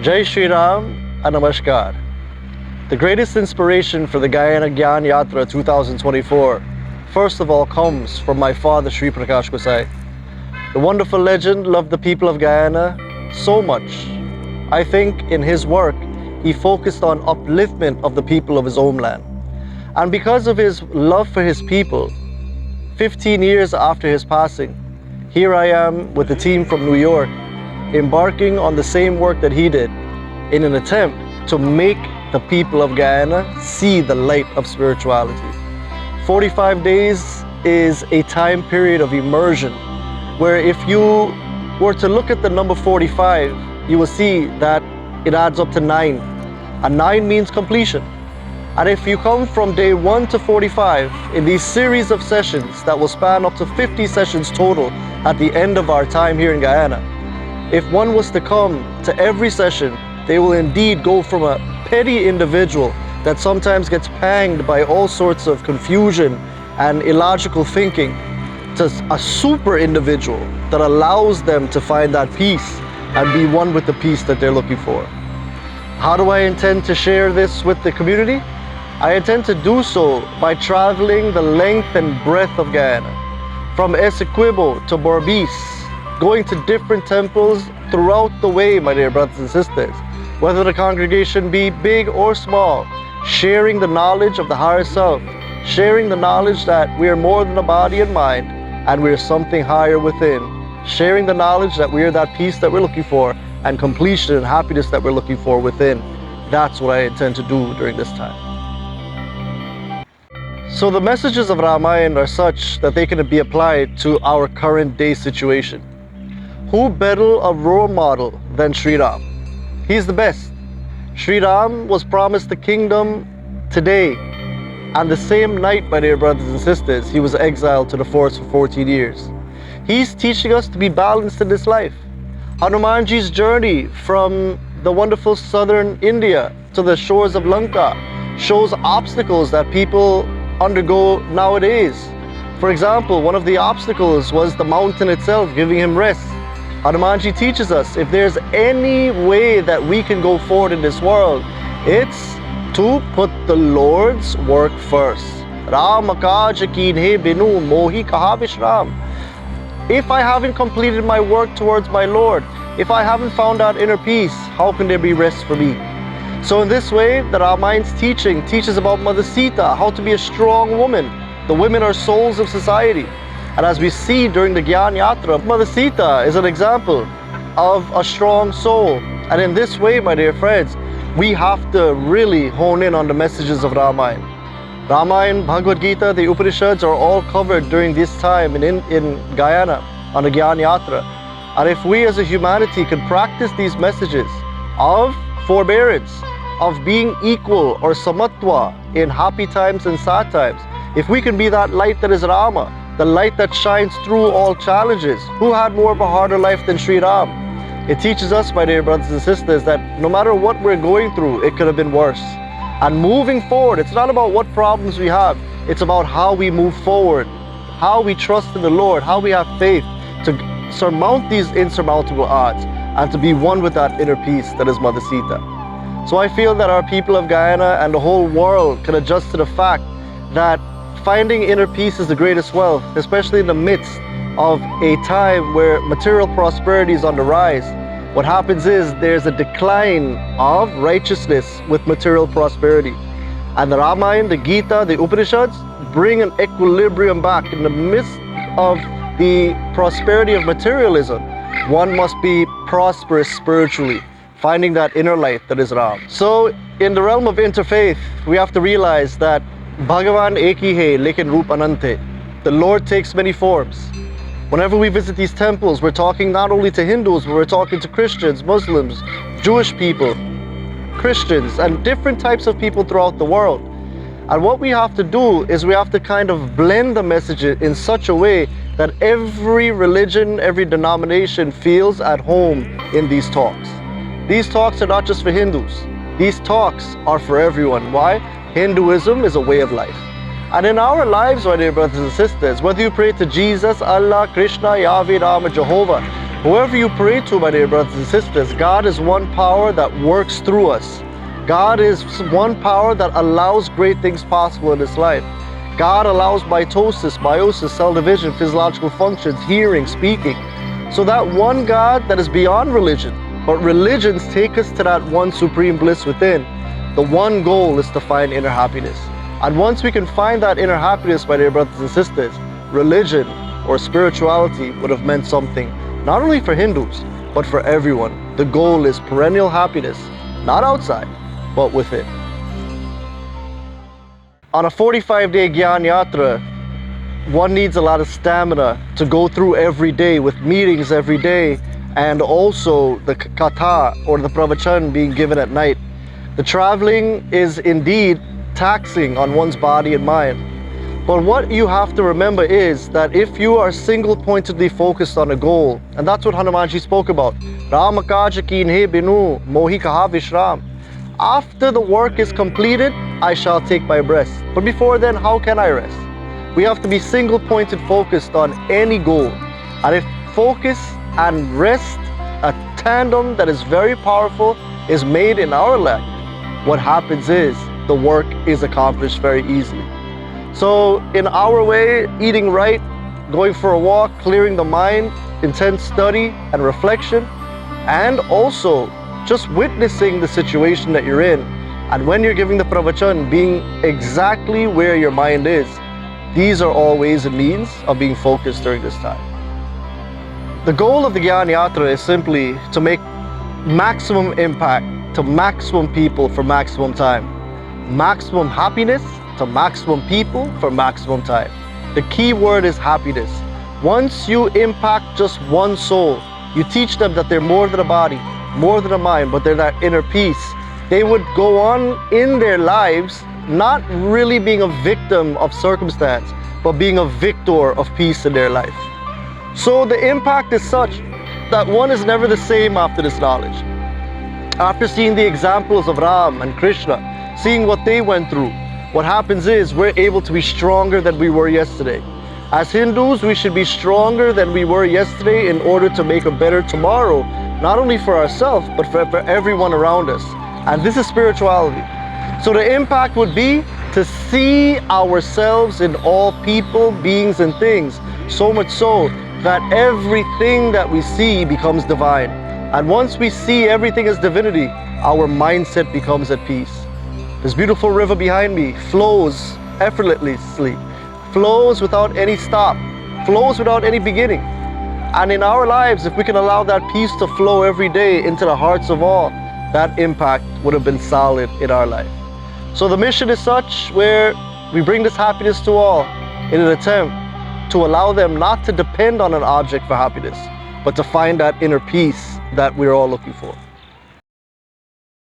Jai Shri Ram and Namaskar. The greatest inspiration for the Guyana Gyaan Yatra 2024, first of all, comes from my father, Sri Prakash Gossai. The wonderful legend loved the people of Guyana so much. I think in his work, he focused on upliftment of the people of his homeland. And because of his love for his people, 15 years after his passing, here I am with a team from New York, embarking on the same work that he did in an attempt to make the people of Guyana see the light of spirituality. 45 days is a time period of immersion where if you were to look at the number 45, you will see that it adds up to 9. And 9 means completion. And if you come from day 1 to 45 in these series of sessions that will span up to 50 sessions total at the end of our time here in Guyana, if one was to come to every session, they will indeed go from a petty individual that sometimes gets panged by all sorts of confusion and illogical thinking to a super individual that allows them to find that peace and be one with the peace that they're looking for. How do I intend to share this with the community? I intend to do so by traveling the length and breadth of Guyana, from Essequibo to Berbice, going to different temples throughout the way, my dear brothers and sisters, whether the congregation be big or small, sharing the knowledge of the higher self, sharing the knowledge that we are more than a body and mind, and we are something higher within, sharing the knowledge that we are that peace that we're looking for, and completion and happiness that we're looking for within. That's what I intend to do during this time. So the messages of Ramayan are such that they can be applied to our current day situation. Who better a role model than Sri Ram? He's the best. Sri Ram was promised the kingdom today, and the same night, my dear brothers and sisters, he was exiled to the forest for 14 years. He's teaching us to be balanced in this life. Hanumanji's journey from the wonderful southern India to the shores of Lanka shows obstacles that people undergo nowadays. For example, one of the obstacles was the mountain itself giving him rest. Hanumanji teaches us if there's any way that we can go forward in this world, it's to put the Lord's work first. Ram kaj kinhe binu mohi kaha vishram. If I haven't completed my work towards my Lord, if I haven't found that inner peace, how can there be rest for me? So in this way, the Ramayan's teaching teaches about Mother Sita, how to be a strong woman. The women are souls of society. And as we see during the Gyaan Yatra, Mother Sita is an example of a strong soul. And in this way, my dear friends, we have to really hone in on the messages of Ramayan. Ramayan, Bhagavad Gita, the Upanishads are all covered during this time in Guyana on the Gyaan Yatra. And if we as a humanity can practice these messages of forbearance, of being equal or samatva in happy times and sad times, if we can be that light that is Rama, the light that shines through all challenges, who had more of a harder life than Sri Ram? It teaches us, my dear brothers and sisters, that no matter what we're going through, it could have been worse. And moving forward, it's not about what problems we have, it's about how we move forward, how we trust in the Lord, how we have faith to surmount these insurmountable odds and to be one with that inner peace that is Mother Sita. So I feel that our people of Guyana and the whole world can adjust to the fact that finding inner peace is the greatest wealth, especially in the midst of a time where material prosperity is on the rise. What happens is there's a decline of righteousness with material prosperity. And the Ramayan, the Gita, the Upanishads bring an equilibrium back. In the midst of the prosperity of materialism, one must be prosperous spiritually, finding that inner light that is Ram. So in the realm of interfaith, we have to realize that Bhagavan ek hi hai, lekin roop anant hai. The Lord takes many forms. Whenever we visit these temples, we're talking not only to Hindus, but we're talking to Christians, Muslims, Jewish people, Christians, and different types of people throughout the world. And what we have to do is we have to kind of blend the messages in such a way that every religion, every denomination feels at home in these talks. These talks are not just for Hindus. These talks are for everyone. Why? Hinduism is a way of life. And in our lives, my dear brothers and sisters, whether you pray to Jesus, Allah, Krishna, Yahweh, Rama, Jehovah, Whoever you pray to, my dear brothers and sisters, God is one power that works through us. God is one power that allows great things possible in this life. God allows mitosis, meiosis, cell division, physiological functions, hearing, speaking. So that one God that is beyond religion, but religions take us to that one supreme bliss within. The one goal is to find inner happiness. And once we can find that inner happiness, my dear brothers and sisters, religion or spirituality would have meant something, not only for Hindus, but for everyone. The goal is perennial happiness, not outside, but within. On a 45-day Gyaan Yatra, one needs a lot of stamina to go through every day with meetings every day, and also the katha or the pravachan being given at night. The traveling is indeed taxing on one's body and mind. But what you have to remember is that if you are single-pointedly focused on a goal, and that's what Hanumanji spoke about, Rama kaja kin he binu mohi kaha vishram. After the work is completed, I shall take my rest. But before then, how can I rest? We have to be single-pointed focused on any goal. And if focus and rest, a tandem that is very powerful, is made in our life, what happens is the work is accomplished very easily. So in our way, eating right, going for a walk, clearing the mind, intense study and reflection, and also just witnessing the situation that you're in. And when you're giving the pravachan, being exactly where your mind is. These are all ways and means of being focused during this time. The goal of the Gyaan Yatra is simply to make maximum impact to maximum people for maximum time. Maximum happiness to maximum people for maximum time. The key word is happiness. Once you impact just one soul, you teach them that they're more than a body, more than a mind, but they're that inner peace. They would go on in their lives not really being a victim of circumstance, but being a victor of peace in their life. So the impact is such that one is never the same after this knowledge. After seeing the examples of Ram and Krishna, seeing what they went through, what happens is we're able to be stronger than we were yesterday. As Hindus, we should be stronger than we were yesterday in order to make a better tomorrow, not only for ourselves, but for everyone around us. And this is spirituality. So the impact would be to see ourselves in all people, beings, and things, so much so that everything that we see becomes divine. And once we see everything as divinity, our mindset becomes at peace. This beautiful river behind me flows effortlessly, flows without any stop, flows without any beginning. And in our lives, if we can allow that peace to flow every day into the hearts of all, that impact would have been solid in our life. So the mission is such where we bring this happiness to all in an attempt to allow them not to depend on an object for happiness, but to find that inner peace that we're all looking for.